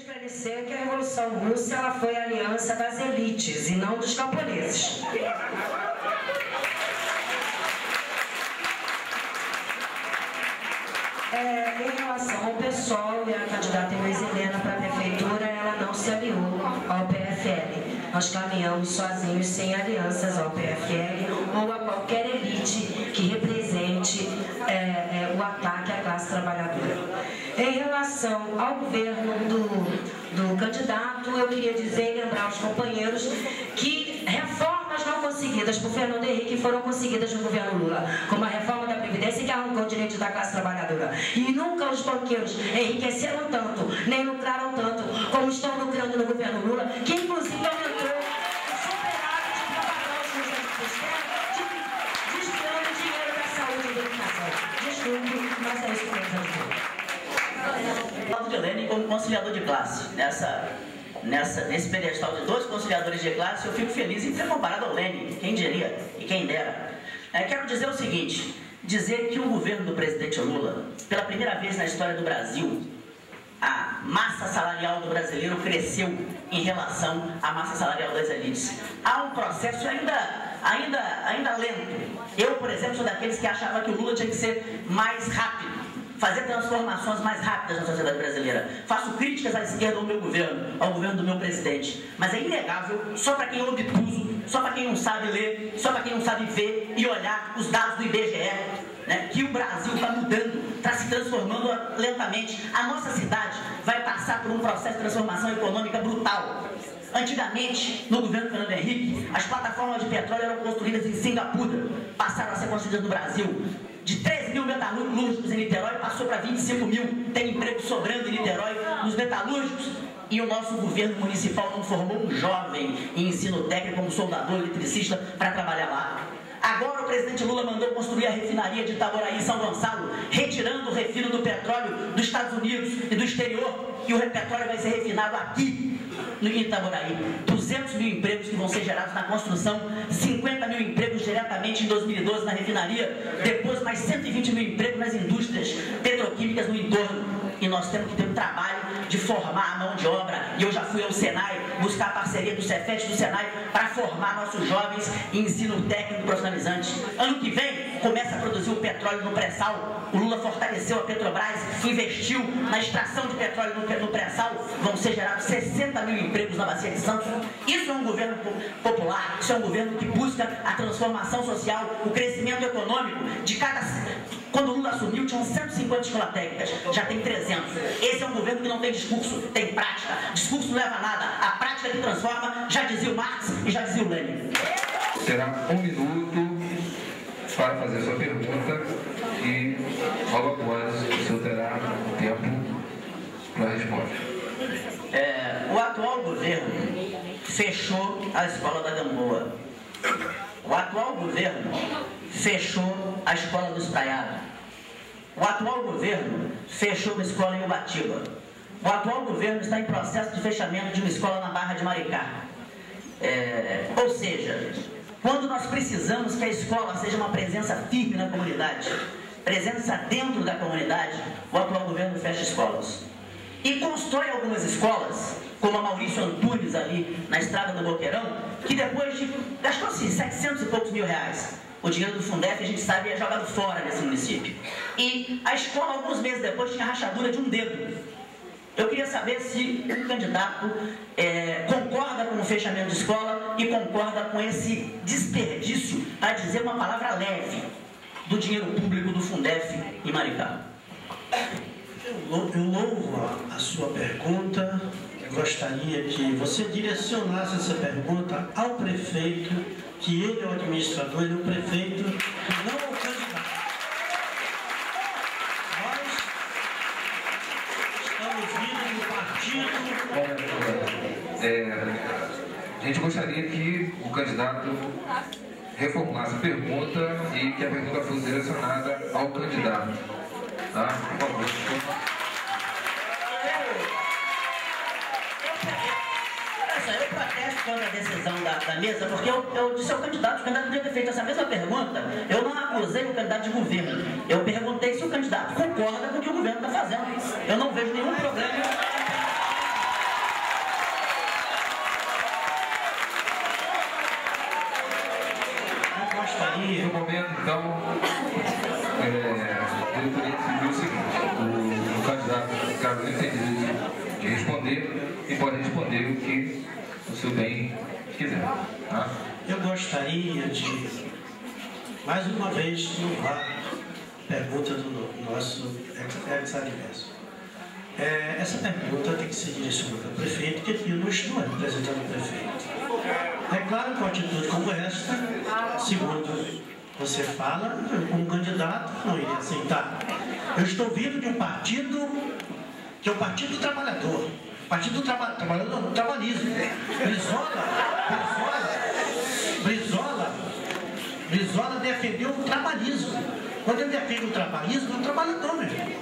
esclarecer que a Revolução Russa ela foi a aliança das elites e não dos camponeses. Em relação ao PSOL e a candidata Inês Helena para a prefeitura, ela não se aliou ao PFL. Nós caminhamos sozinhos, sem alianças ao PFL ou a qualquer elite que represente o ataque à classe trabalhadora. Em relação ao governo do candidato, eu queria dizer e lembrar aos companheiros que reformas não conseguidas por Fernando Henrique foram conseguidas no governo Lula, como a reforma da Previdência que arrancou o direito da classe trabalhadora. E nunca os banqueiros enriqueceram tanto, nem lucraram tanto, como estão lucrando no governo Lula, que inclusive aumentou o superávit para pagar os juros da desviando dinheiro da saúde e da educação. Desculpe, mas é isso que eu dizer. Paulo de Lenin como conciliador de classe. Nesse pedestal de 2 conciliadores de classe, eu fico feliz em ser comparado ao Lenin, quem diria e quem dera. Quero dizer o seguinte, dizer que o governo do presidente Lula, pela primeira vez na história do Brasil, a massa salarial do brasileiro cresceu em relação à massa salarial das elites. Há um processo ainda lento. Eu, por exemplo, sou daqueles que achava que o Lula tinha que ser mais rápido, fazer transformações mais rápidas na sociedade brasileira. Faço críticas à esquerda ao meu governo, ao governo do meu presidente. Mas é inegável, só para quem é obtuso, só para quem não sabe ler, só para quem não sabe ver e olhar os dados do IBGE, que o Brasil está mudando, está se transformando lentamente. A nossa cidade vai passar por um processo de transformação econômica brutal. Antigamente, no governo Fernando Henrique, as plataformas de petróleo eram construídas em Singapura, passaram a ser construídas no Brasil. De 13 mil metalúrgicos em Niterói, passou para 25 mil. Tem emprego sobrando em Niterói nos metalúrgicos. E o nosso governo municipal não formou um jovem em ensino técnico como soldador, eletricista, para trabalhar lá. Agora o presidente Lula mandou construir a refinaria de Itaboraí em São Gonçalo, retirando o refino do petróleo dos Estados Unidos e do exterior. E o petróleo vai ser refinado aqui, no Itaboraí. 200 mil empregos que vão ser gerados na construção, 50 mil empregos diretamente em 2012 na refinaria, depois mais 120 mil empregos nas indústrias petroquímicas no entorno. E nós temos que ter um trabalho de formar a mão de obra. E eu já fui ao Senai buscar a parceria do Cefet e do Senai para formar nossos jovens em ensino técnico profissionalizante. Ano que vem começa a produzir o petróleo no pré-sal. O Lula fortaleceu a Petrobras, investiu na extração de petróleo no pré-sal. Vão ser gerados 60 mil empregos na Bacia de Santos. Isso é um governo popular, isso é um governo que busca a transformação social, o crescimento econômico de cada... Quando o Lula assumiu, tinham 150 escolas técnicas, já tem 300. Esse é um governo que não tem discurso, tem prática. Discurso não leva a nada, a prática que transforma, já dizia o Marx e já dizia o Lenin. Terá 1 minuto para fazer sua pergunta e logo após o senhor terá tempo para responder. O atual governo fechou a escola da Gamboa. O atual governo fechou a escola do Espraiado. O atual governo fechou uma escola em Ubatiba. O atual governo está em processo de fechamento de uma escola na Barra de Maricá. Ou seja, quando nós precisamos que a escola seja uma presença firme na comunidade, presença dentro da comunidade, o atual governo fecha escolas. E constrói algumas escolas, como a Maurício Antunes ali na estrada do Boqueirão, que depois de... gastou-se 700 e poucos mil reais. O dinheiro do Fundef, a gente sabe, é jogado fora nesse município. E a escola, alguns meses depois, tinha rachadura de um dedo. Eu queria saber se o candidato concorda com o fechamento de escola e concorda com esse desperdício, para dizer uma palavra leve, do dinheiro público do Fundef em Maricá. Eu louvo a sua pergunta. Gostaria que você direcionasse essa pergunta ao prefeito, que ele é o administrador, ele é o prefeito, não é o candidato. Nós estamos vindo do partido. A gente gostaria que o candidato reformulasse a pergunta e que a pergunta fosse direcionada ao candidato. Tá? Por favor. Eu protesto contra a decisão da mesa, porque eu disse ao candidato, o candidato poderia ter feito essa mesma pergunta. Eu não acusei o candidato de governo. Eu perguntei se o candidato concorda com o que o governo está fazendo. Eu não vejo nenhum problema. Então, a diretoria decidiu o seguinte: o candidato Carolina tem direito de responder e pode responder o que o seu bem quiser. Tá? Eu gostaria de, mais uma vez, louvar a pergunta do nosso ex-adverso. Essa pergunta tem que ser direcionada ao prefeito, porque eu não estou representando o prefeito. É claro que uma atitude como esta, segundo você fala, eu como candidato não iria aceitar. Eu estou vindo de um partido que é o Partido do Trabalhador. Partido do Trabalhador, do trabalhismo. Brizola defendeu o trabalhismo. Quando ele defende o trabalhismo, é um trabalhador mesmo.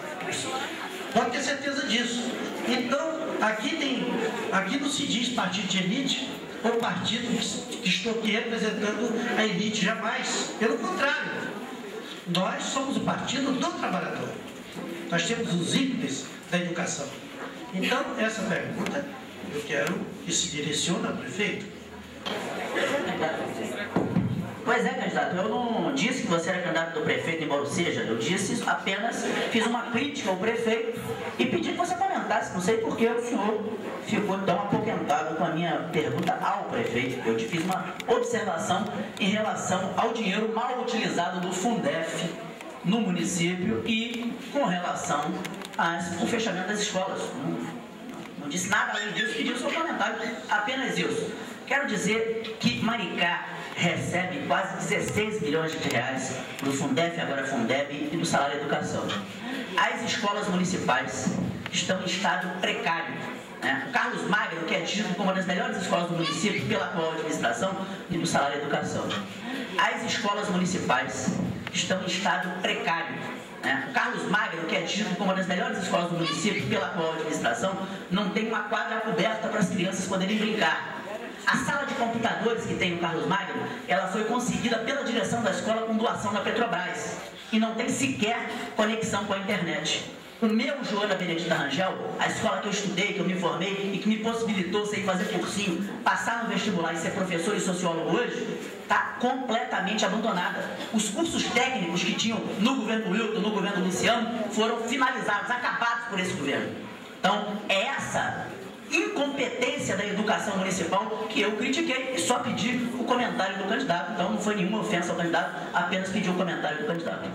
Pode ter certeza disso. Então, aqui não se diz partido de elite ou partido que estou aqui representando a elite, jamais. Pelo contrário, nós somos o Partido do Trabalhador. Nós temos os ícones da educação. Então, essa pergunta eu quero que se direcione ao prefeito. Pois é, candidato, eu não disse que você era candidato do prefeito, embora seja, eu disse apenas, fiz uma crítica ao prefeito e pedi que você comentasse, não sei por que o senhor ficou tão apoquentado com a minha pergunta ao prefeito. Eu te fiz uma observação em relação ao dinheiro mal utilizado do Fundef no município e com relação ao fechamento das escolas. Não disse nada além disso, pedi o seu comentário, apenas isso. Quero dizer que Maricá recebe quase 16 milhões de reais do Fundef, agora Fundeb, e do salário de educação. As escolas municipais estão em estado precário. O Carlos Magno, que é tido como uma das melhores escolas do município pela atual administração e do salário de educação. As escolas municipais estão em estado precário. O Carlos Magno, que é tido como uma das melhores escolas do município pela atual administração, não tem uma quadra coberta para as crianças poderem brincar. A sala de computadores que tem no Carlos Magno, ela foi conseguida pela direção da escola com doação da Petrobras e não tem sequer conexão com a internet. O meu Joana Benedita Rangel, a escola que eu estudei, que eu me formei e que me possibilitou sair fazer cursinho, passar no vestibular e ser professor e sociólogo hoje, está completamente abandonada. Os cursos técnicos que tinham no governo Wilton, no governo Luciano, foram finalizados, acabados por esse governo. Então, é essa incompetência da educação municipal que eu critiquei e só pedi o comentário do candidato. Então, não foi nenhuma ofensa ao candidato, apenas pedi o comentário do candidato.